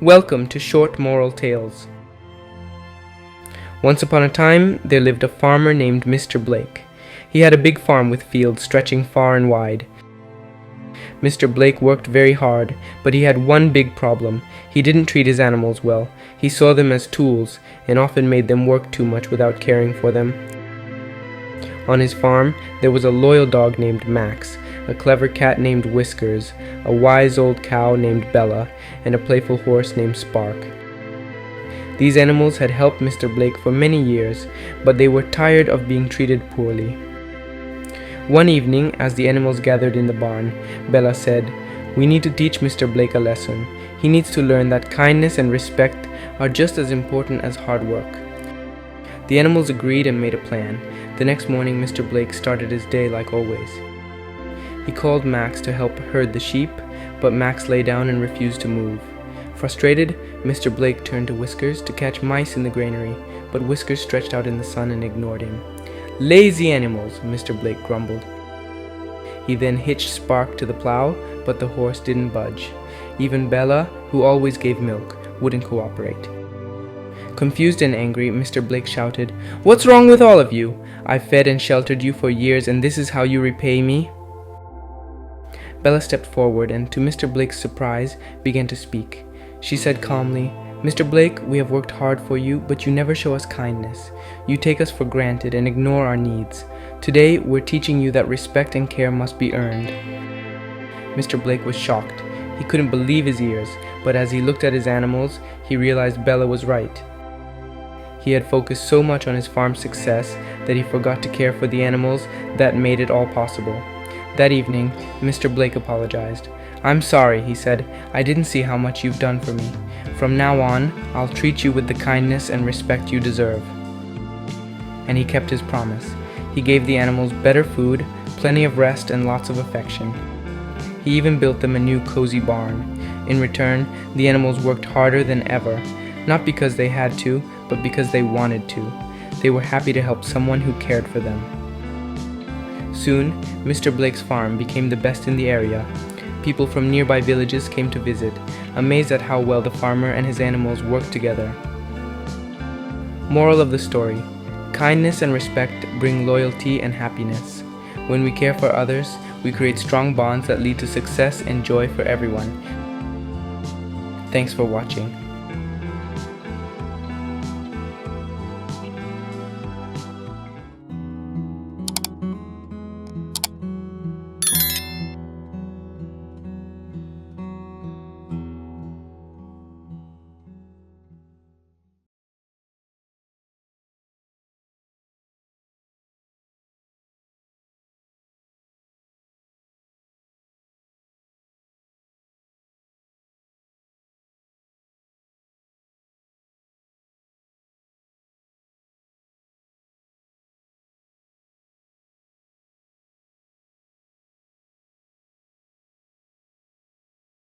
Welcome to Short Moral Tales. Once upon a time, there lived a farmer named Mr. Blake. He had a big farm with fields stretching far and wide. Mr. Blake worked very hard, but he had one big problem. He didn't treat his animals well. He saw them as tools, and often made them work too much without caring for them. On his farm, there was a loyal dog named Max, a clever cat named Whiskers, a wise old cow named Bella, and a playful horse named Spark. These animals had helped Mr. Blake for many years, but they were tired of being treated poorly. One evening, as the animals gathered in the barn, Bella said, "We need to teach Mr. Blake a lesson. He needs to learn that kindness and respect are just as important as hard work." The animals agreed and made a plan. The next morning, Mr. Blake started his day like always. He called Max to help herd the sheep, but Max lay down and refused to move. Frustrated, Mr. Blake turned to Whiskers to catch mice in the granary, but Whiskers stretched out in the sun and ignored him. "Lazy animals," Mr. Blake grumbled. He then hitched Spark to the plow, but the horse didn't budge. Even Bella, who always gave milk, wouldn't cooperate. Confused and angry, Mr. Blake shouted, "What's wrong with all of you? I fed and sheltered you for years, and this is how you repay me?" Bella stepped forward and, to Mr. Blake's surprise, began to speak. She said calmly, "Mr. Blake, we have worked hard for you, but you never show us kindness. You take us for granted and ignore our needs. Today, we're teaching you that respect and care must be earned." Mr. Blake was shocked. He couldn't believe his ears, but as he looked at his animals, he realized Bella was right. He had focused so much on his farm's success that he forgot to care for the animals that made it all possible. That evening, Mr. Blake apologized. "I'm sorry," he said. "I didn't see how much you've done for me. From now on, I'll treat you with the kindness and respect you deserve." And he kept his promise. He gave the animals better food, plenty of rest, and lots of affection. He even built them a new cozy barn. In return, the animals worked harder than ever, not because they had to, but because they wanted to. They were happy to help someone who cared for them. Soon, Mr. Blake's farm became the best in the area. People from nearby villages came to visit, amazed at how well the farmer and his animals worked together. Moral of the story: kindness and respect bring loyalty and happiness. When we care for others, we create strong bonds that lead to success and joy for everyone. Thanks for watching.